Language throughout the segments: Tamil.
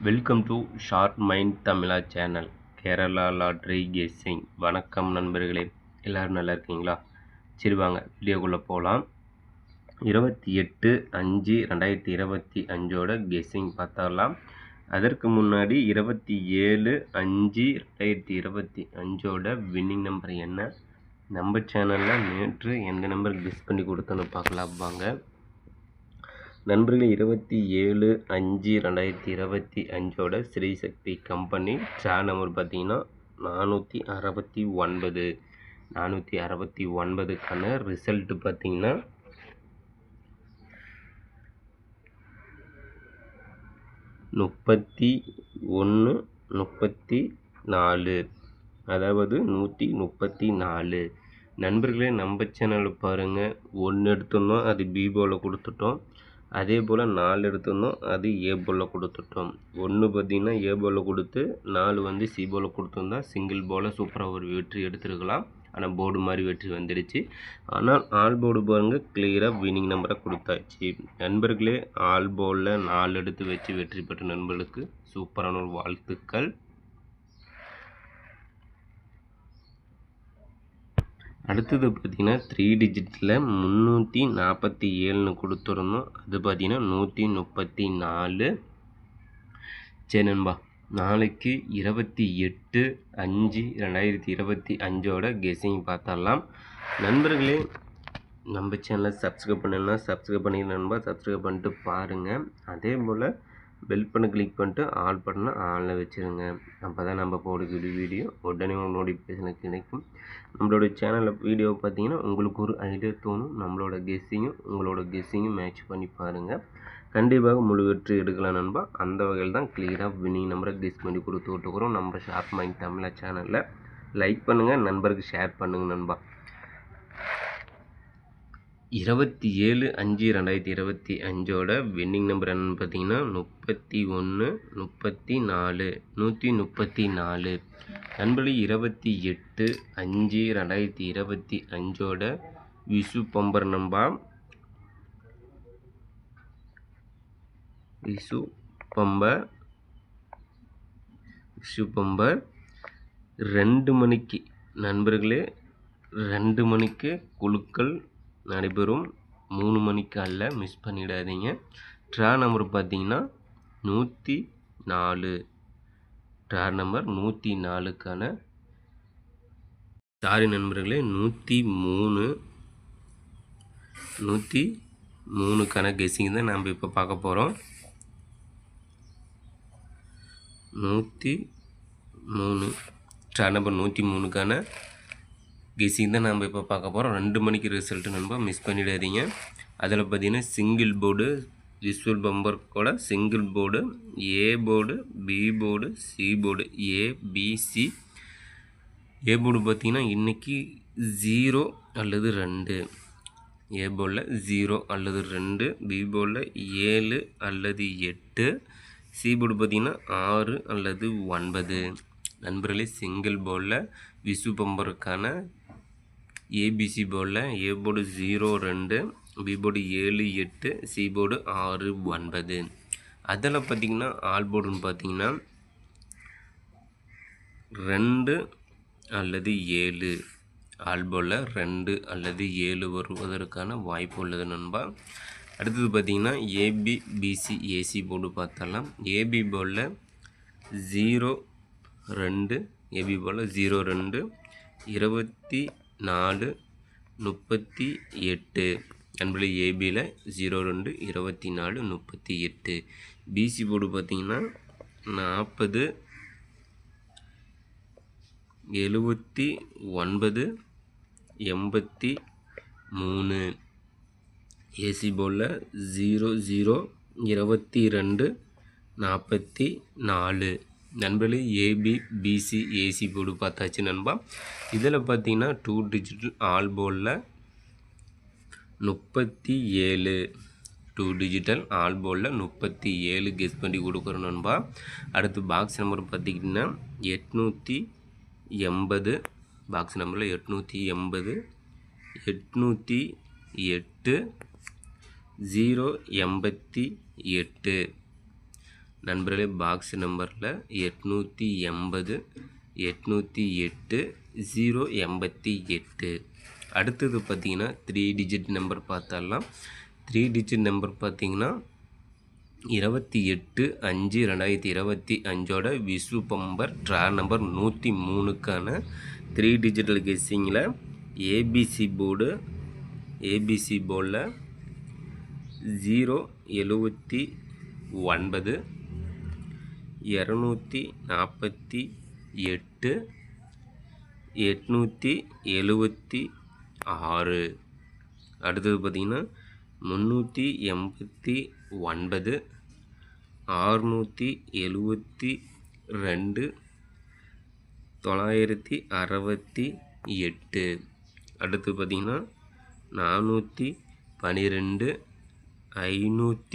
Welcome to sharp mind Tamizha channel. Kerala lottery guessing. வணக்கம் நண்பர்களே, எல்லோரும் நல்லா இருக்கீங்களா? சரி வாங்க வீடியோக்குள்ளே போகலாம். 28/5/2025 கெஸ்ஸிங் பார்த்துடலாம். அதற்கு முன்னாடி 27/5/2025 வின்னிங் நம்பர் என்ன, நம்ம சேனலில் நேற்று எந்த நம்பர் கெஸ் பண்ணி கொடுத்தோன்னு பார்க்கலாம் வாங்க நண்பர்களே. 27/5/2025 ஸ்ரீ சக்தி கம்பெனி ட்ரா நம்பர் பார்த்தீங்கன்னா 469. ரிசல்ட்டு பார்த்தீங்கன்னா 31/34, அதாவது 134. நண்பர்களே, நம்ம சேனலில் பாருங்கள், 1 எடுத்தோம்னா அது பி போல் கொடுத்துட்டோம், அதே போல் 4 எடுத்தோம்னா அது ஏ போலில் கொடுத்துட்டோம். 1 பார்த்திங்கன்னா ஏ போலில் கொடுத்து 4 சி போலில் கொடுத்துருந்தா சிங்கிள் போல் சூப்பராக ஒரு வெற்றி எடுத்துருக்கலாம். ஆனால் போர்டு மாதிரி வெற்றி வந்துடுச்சு. ஆனால் ஆல் போர்டு பாருங்கள், கிளியராக வின்னிங் நம்பரை கொடுத்தாச்சு. நண்பர்களே, ஆல் போர்டில் 4 எடுத்து வச்சு வெற்றி பெற்ற நண்பர்களுக்கு சூப்பரான ஒரு வாழ்த்துக்கள். அடுத்தது பார்த்திங்கன்னா 3 டிஜிட்டில் 347 கொடுத்துருந்தோம். அது பார்த்திங்கன்னா 134. சரி நண்பா, நாளைக்கு 28/5/2025 கெஸ்ஸிங் பார்த்துடலாம். நண்பர்களே, நம்ம சேனலை சப்ஸ்கிரைப் பண்ணலன்னா சப்ஸ்கிரைப் பண்ணிடுங்க நண்பா. சப்ஸ்கிரைப் பண்ணிட்டு பாருங்கள். அதே போல் பெல் பண்ண கிளிக் பண்ணிட்டு ஆல் பட்டனை ஆனில் வச்சுருங்க. அப்போ தான் நம்ம போடக்கூடிய வீடியோ உடனே நோட்டிஃபிகேஷன் கிடைக்கும். நம்மளோட சேனலில் வீடியோ பார்த்தீங்கன்னா உங்களுக்கு ஒரு ஐடியா தோணும். நம்மளோட கெஸ்ஸிங்கும் மேட்ச் பண்ணி பாருங்கள். கண்டிப்பாக முழு வெற்றி எடுக்கலாம் நண்பா. அந்த வகையில் தான் கிளியராக வின்னிங் நம்பரை கெஸ் பண்ணி கொடுத்து விட்டுக்கிறோம். நம்ம ஷார்ப் மைண்ட் தமிழா சேனலில் லைக் பண்ணுங்கள், நண்பருக்கு ஷேர் பண்ணுங்கள் நண்பா. 27/5/2025 வின்னிங் நம்பர் என்னென்னு பார்த்தீங்கன்னா 31, 34, 134. நண்பர்களே, 28/5/2025 விசு பம்பர் நம்பா. விசு பம்பர் 2 மணிக்கு நண்பர்களே, 2 மணிக்கு குழுக்கள் நடைபெறும். 3 மணிக்கு அல்ல, மிஸ் பண்ணிடாதீங்க. ட்ரா நம்பர் பார்த்தீங்கன்னா 104. ட்ரா நம்பர் 104க்கான சாரி நண்பர்களே, 103க்கான கெஸ்ஸிங் தான் நம்ம இப்போ பார்க்க போகிறோம். 103 ட்ரா நம்பர் 103க்கான கெஸ்ஸிங் தான் நம்ம இப்போ பார்க்க போகிறோம். 2 மணிக்கு ரிசல்ட்டு நண்பா, மிஸ் பண்ணிடாதீங்க. அதில் பார்த்தீங்கன்னா சிங்கிள் போர்டு, விசுவல் பம்பர் கூட single board, A board, B board, C board, ABC. A board பார்த்தீங்கன்னா இன்றைக்கி 0 அல்லது 2, ஏ போர்டில் 0 அல்லது 2, பி போர்டில் 7 அல்லது 8, சி போர்டு பார்த்திங்கன்னா 6 அல்லது 9. நண்பர்களே, சிங்கிள் போர்டில் விசு பம்பருக்கான ஏபிசி போர்டில் A board 0, 2, B board 7, 8, C board 6, 9. அதில் பார்த்திங்கன்னா ஆல் போர்டுன்னு பார்த்திங்கன்னா 2 அல்லது 7, ஆல் போர்டில் 2 அல்லது 7 வருவதற்கான வாய்ப்பு உள்ளது நண்பா. அடுத்தது பார்த்திங்கன்னா ஏபி, பிசி, ஏசி போர்டு பார்த்தலாம். ஏபி போர்டில் 0, 2, ஏபி போர்டில் 0, 2, 24, 38. நண்பர்களே, ஏபியில் 0, 2, 24, 38. பிசி போர்டு பார்த்திங்கன்னா 40, 79, 83. ஏசி போர்டில் 0, 0, 22, 44. நண்பர்களே, ஏபி, பிசி, ஏசி போர்டு பார்த்தாச்சு நண்பா. இதில் பார்த்தீங்கன்னா 2 டிஜிட்டல் ஆல் போர்டில் 37, 2 டிஜிட்டல் ஆல் போர்டில் 37 கெஸ் பண்ணி கொடுக்குறோம் நண்பா. அடுத்து பாக்ஸ் நம்பர் பார்த்திங்கன்னா 880. பாக்ஸ் நம்பரில் 880, 808, 088. நண்பர்களே பாக்ஸ் நம்பரில் 880 808 088. அடுத்தது பார்த்திங்கன்னா 3 டிஜிட் நம்பர் பார்த்தாலாம். 3 டிஜிட் நம்பர் பார்த்திங்கன்னா 28/5/2025 விசு பம்பர் ட்ரா நம்பர் 103க்கான 3 டிஜிட்டல் கெஸ்ஸிங்கில் ஏபிசி போர்டில் 079 248 876. அடுத்தது பார்த்திங்கன்னா 389 672 968. அடுத்து பார்த்திங்கன்னா 412 520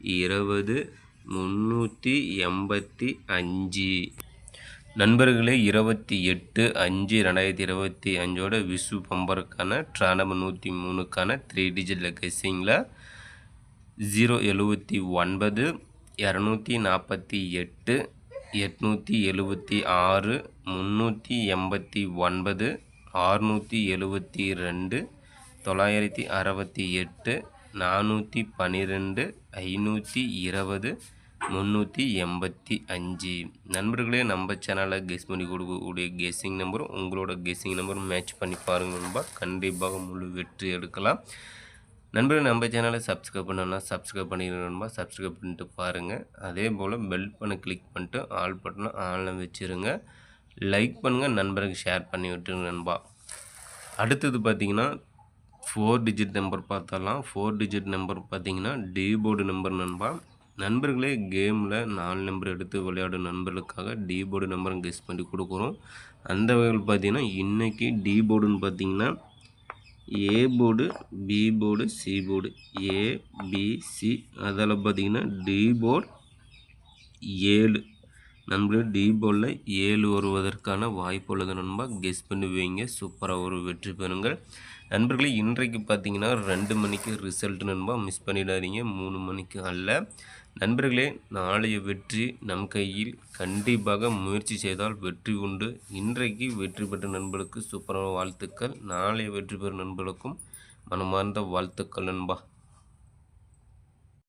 385. நண்பர்களே 28/5/2025 விசு பம்பருக்கான ட்ரா நம்பர் 103க்கான 3 டிஜிட் கெஸ்ஸிங்கில் 079 248 876 389 672 968 412 520 385. நண்பர்களே நம்ம சேனலில் கெஸ் பண்ணி கொடுக்கக்கூடிய கெஸ்ஸிங் நம்பரும் உங்களோட கெஸ்ஸிங் நம்பரும் மேட்ச் பண்ணி பாருங்கள் நண்பா. கண்டிப்பாக முழு வெற்றி எடுக்கலாம். நண்பர்கள் நம்ம சேனலை சப்ஸ்கிரைப் பண்ணணும்னா சப்ஸ்கிரைப் பண்ணிடுங்க நண்பா. சப்ஸ்கிரைப் பண்ணிட்டு பாருங்கள். அதே போல் பெல் பண்ண கிளிக் பண்ணிட்டு ஆல் பட்டனை ஆனில் வச்சுருங்க. லைக் பண்ணுங்கள், நண்பருக்கு ஷேர் பண்ணி விட்டுருங்க நண்பா. அடுத்தது பார்த்திங்கன்னா 4 டிஜிட் நம்பர் பார்த்தலாம். 4 டிஜிட் நம்பர் பார்த்திங்கன்னா டி போர்டு நம்பர் நண்பா. நண்பர்களே கேமில் 4 நம்பர் எடுத்து விளையாடும் நண்பர்களுக்காக டி போர்டு நம்பரும் கெஸ் பண்ணி கொடுக்குறோம். அந்த வகையில் பார்த்திங்கன்னா இன்றைக்கி டி போர்டுன்னு பார்த்திங்கன்னா A board, B board, C board, ABC. அதில் பார்த்திங்கன்னா டி போர்டு 7. நண்பர்களே டி போர்டில் 7 வருவதற்கான வாய்ப்பு உள்ளது நண்பா. கெஸ் பண்ணி வைங்க, சூப்பராக ஒரு வெற்றி பெறுங்கள் நண்பர்களே. இன்றைக்கு பார்த்தீங்கன்னா 2 மணிக்கு ரிசல்ட் நண்பா, மிஸ் பண்ணிடாதீங்க. 3 மணிக்கு அல்ல நண்பர்களே. நாளைய வெற்றி நம் கையில். கண்டிப்பாக முயற்சி செய்தால் வெற்றி உண்டு. இன்றைக்கு வெற்றி பெற்ற நண்பர்களுக்கு சூப்பரான வாழ்த்துக்கள். நாளைய வெற்றி பெறும் நண்பர்களுக்கும் மனமார்ந்த வாழ்த்துக்கள் நண்பா.